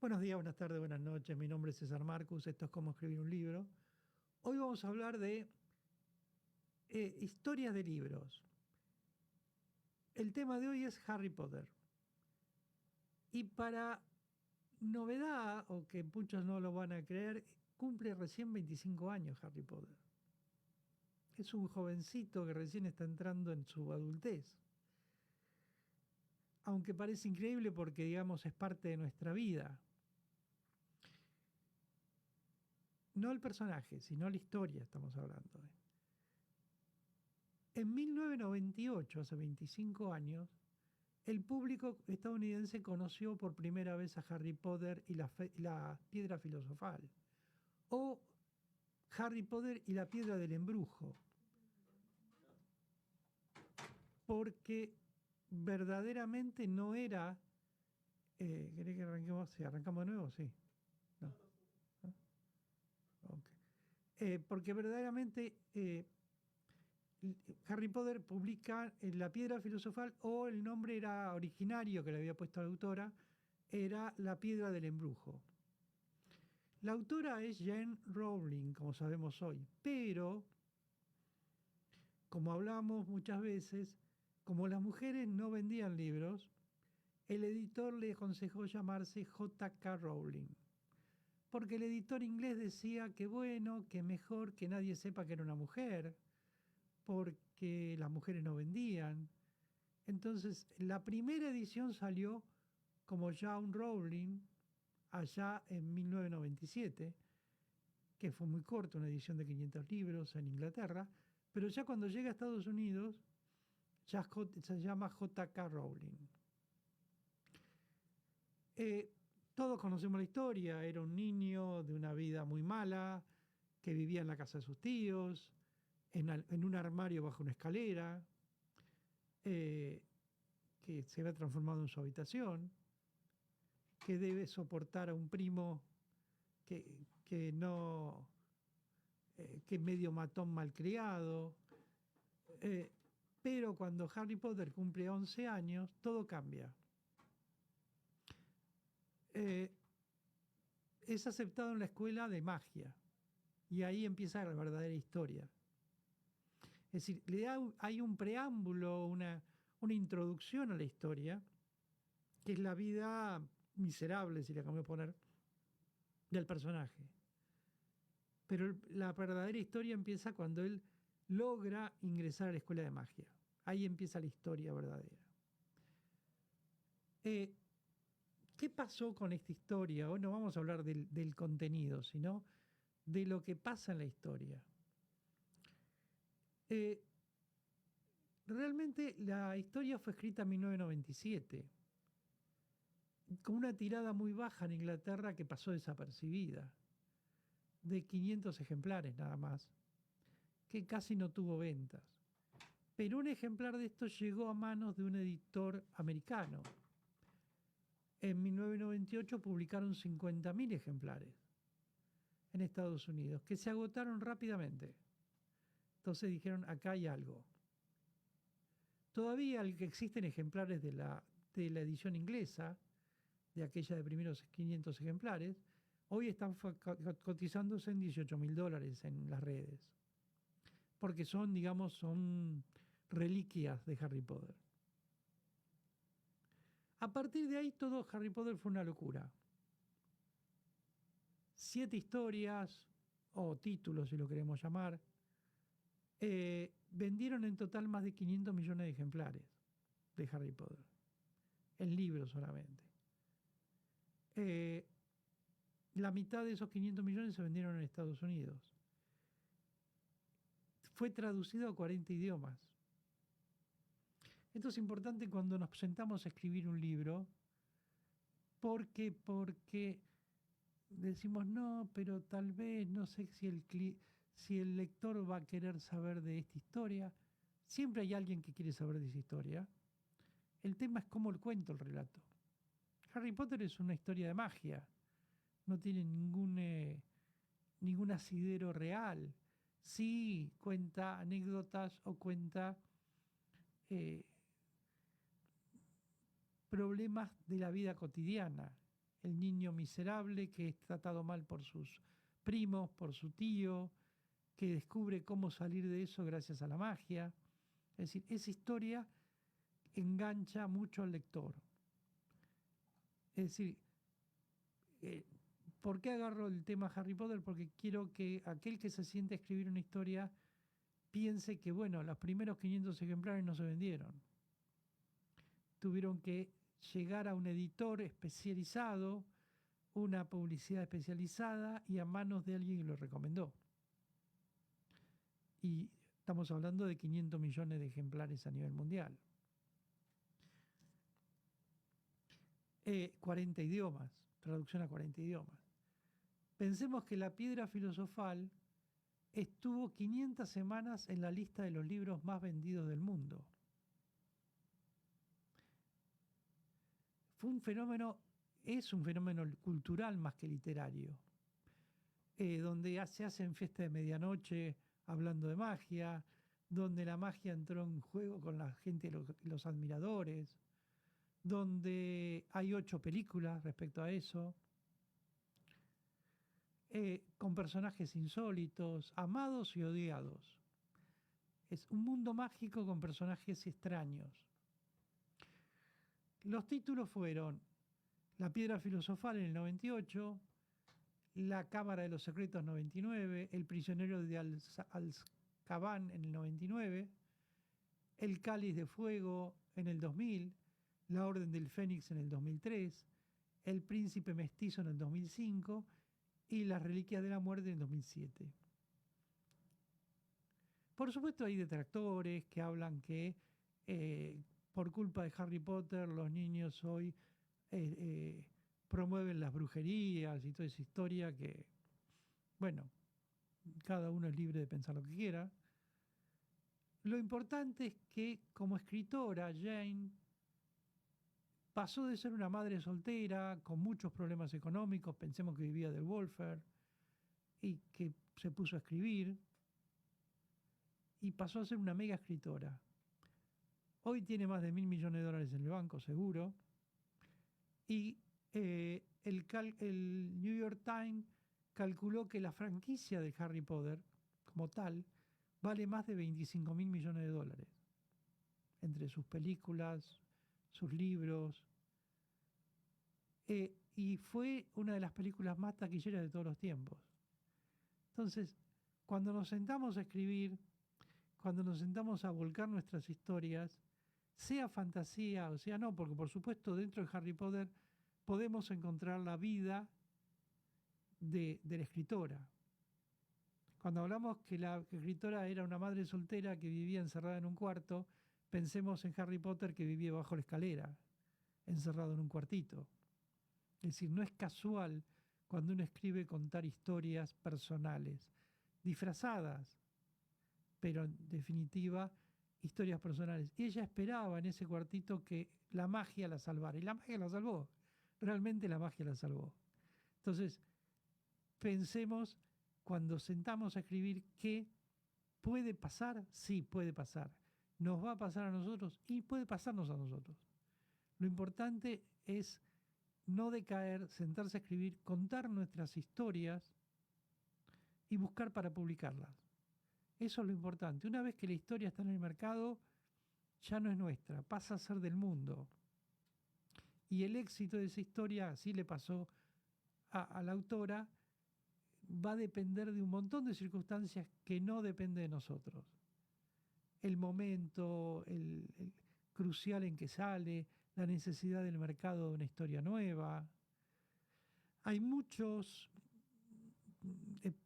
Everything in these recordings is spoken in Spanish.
Buenos días, buenas tardes, buenas noches. Mi nombre es César Marcus. Esto es Cómo escribir un libro. Hoy vamos a hablar de historias de libros. El tema de hoy es Harry Potter. Y para novedad, o que muchos no lo van a creer, cumple recién 25 años Harry Potter. Es un jovencito que recién está entrando en su adultez. Aunque parece increíble porque, digamos, es parte de nuestra vida. No el personaje, sino la historia estamos hablando. En 1998, hace 25 años, el público estadounidense conoció por primera vez a Harry Potter y la piedra filosofal, o Harry Potter y la piedra del embrujo, porque verdaderamente no era... ¿Querés que arranquemos? Sí, arrancamos de nuevo, sí. No. ¿No? Ok. Porque verdaderamente Harry Potter publica La Piedra Filosofal, o el nombre era originario que le había puesto la autora, era La Piedra del Embrujo. La autora es Jane Rowling, como sabemos hoy, pero, como hablamos muchas veces, como las mujeres no vendían libros, el editor le aconsejó llamarse J.K. Rowling, porque el editor inglés decía que bueno, que mejor que nadie sepa que era una mujer, porque las mujeres no vendían. Entonces, la primera edición salió como Jane Rowling allá en 1997, que fue muy corta, una edición de 500 libros en Inglaterra, pero ya cuando llega a Estados Unidos ya se llama J.K. Rowling. Eh, Todos conocemos la historia. Era un niño de una vida muy mala, que vivía en la casa de sus tíos, en un armario bajo una escalera, eh, que se ve transformado en su habitación, que debe soportar a un primo que no, que es medio matón malcriado. Eh, pero cuando Harry Potter cumple 11 años, todo cambia. Eh, es aceptado en la escuela de magia, y ahí empieza la verdadera historia. Es decir, hay un preámbulo, una introducción a la historia, que es la vida miserable, si le acabo de poner, del personaje. Pero la verdadera historia empieza cuando él logra ingresar a la escuela de magia. Ahí empieza la historia verdadera. Eh, ¿Qué pasó con esta historia? Hoy no vamos a hablar del contenido, sino de lo que pasa en la historia. Eh, Realmente la historia fue escrita en 1997, con una tirada muy baja en Inglaterra que pasó desapercibida, de 500 ejemplares nada más, que casi no tuvo ventas. Pero un ejemplar de esto llegó a manos de un editor americano. En 1998 publicaron 50.000 ejemplares en Estados Unidos, que se agotaron rápidamente. Entonces dijeron, acá hay algo. Todavía existen ejemplares de la edición inglesa, de aquella de primeros 500 ejemplares, hoy están cotizándose en $18.000 en las redes, porque son, digamos, son reliquias de Harry Potter. A partir de ahí todo Harry Potter fue una locura. 7 historias, o títulos si lo queremos llamar, vendieron en total más de 500 millones de ejemplares de Harry Potter, en libros solamente. La mitad de esos 500 millones se vendieron en Estados Unidos. Fue traducido a 40 idiomas. Esto es importante cuando nos sentamos a escribir un libro, porque decimos, no, pero tal vez, no sé si el lector va a querer saber de esta historia. Siempre hay alguien que quiere saber de esa historia. El tema es cómo cuento el relato. Harry Potter es una historia de magia. No tiene ningún asidero real. Sí cuenta anécdotas o cuenta eh, problemas de la vida cotidiana. el niño miserable que es tratado mal por sus primos, por su tío, que descubre cómo salir de eso gracias a la magia. Es decir, esa historia engancha mucho al lector. Es decir, eh, ¿por qué agarro el tema Harry Potter? Porque quiero que aquel que se siente a escribir una historia piense que, bueno, los primeros 500 ejemplares no se vendieron. Tuvieron que llegar a un editor especializado, una publicidad especializada y a manos de alguien que lo recomendó. Y estamos hablando de 500 millones de ejemplares a nivel mundial. 40 idiomas, traducción a 40 idiomas. Pensemos que La Piedra Filosofal estuvo 500 semanas en la lista de los libros más vendidos del mundo. Fue un fenómeno, es un fenómeno cultural más que literario, donde se hacen fiestas de medianoche hablando de magia, donde la magia entró en juego con la gente, los admiradores, donde hay 8 películas respecto a eso, con personajes insólitos, amados y odiados. Es un mundo mágico con personajes extraños. Los títulos fueron La Piedra Filosofal en el 98, La Cámara de los Secretos 99, El Prisionero de Azkaban en el 99, El Cáliz de Fuego en el 2000, La Orden del Fénix en el 2003, El Príncipe Mestizo en el 2005 y Las Reliquias de la Muerte en el 2007. Por supuesto hay detractores que hablan que por culpa de Harry Potter los niños hoy promueven las brujerías y toda esa historia que, bueno, cada uno es libre de pensar lo que quiera. Lo importante es que como escritora Jane pasó de ser una madre soltera con muchos problemas económicos, pensemos que vivía del welfare, y que se puso a escribir, y pasó a ser una mega escritora. Hoy tiene más de $1.000 millones en el banco, seguro, y el New York Times calculó que la franquicia de Harry Potter, como tal, vale más de $25.000 millones, entre sus películas, sus libros, y fue una de las películas más taquilleras de todos los tiempos. Entonces, cuando nos sentamos a escribir, cuando nos sentamos a volcar nuestras historias, sea fantasía o sea no, porque por supuesto dentro de Harry Potter podemos encontrar la vida de la escritora. Cuando hablamos que la escritora era una madre soltera que vivía encerrada en un cuarto, pensemos en Harry Potter que vivía bajo la escalera, encerrado en un cuartito. Es decir, no es casual cuando uno escribe contar historias personales, disfrazadas, pero en definitiva historias personales. Y ella esperaba en ese cuartito que la magia la salvara. Y la magia la salvó. Realmente la magia la salvó. Entonces, pensemos cuando sentamos a escribir qué puede pasar. Sí, puede pasar. Nos va a pasar a nosotros y puede pasarnos a nosotros. Lo importante es no decaer, sentarse a escribir, contar nuestras historias y buscar para publicarlas. Eso es lo importante. Una vez que la historia está en el mercado, ya no es nuestra, pasa a ser del mundo. Y el éxito de esa historia, así le pasó a la autora, va a depender de un montón de circunstancias que no dependen de nosotros. El momento, el crucial en que sale, la necesidad del mercado de una historia nueva. Hay muchos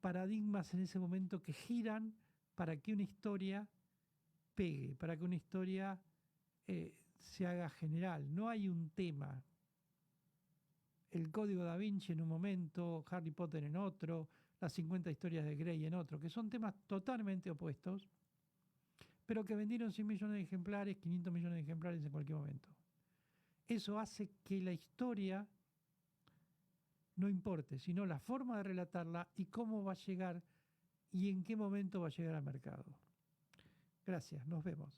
paradigmas en ese momento que giran para que una historia pegue, para que una historia se haga general. No hay un tema. El Código Da Vinci en un momento, Harry Potter en otro, las 50 historias de Grey en otro, que son temas totalmente opuestos, pero que vendieron 100 millones de ejemplares, 500 millones de ejemplares en cualquier momento. Eso hace que la historia no importe, sino la forma de relatarla y cómo va a llegar y en qué momento va a llegar al mercado. Gracias, nos vemos.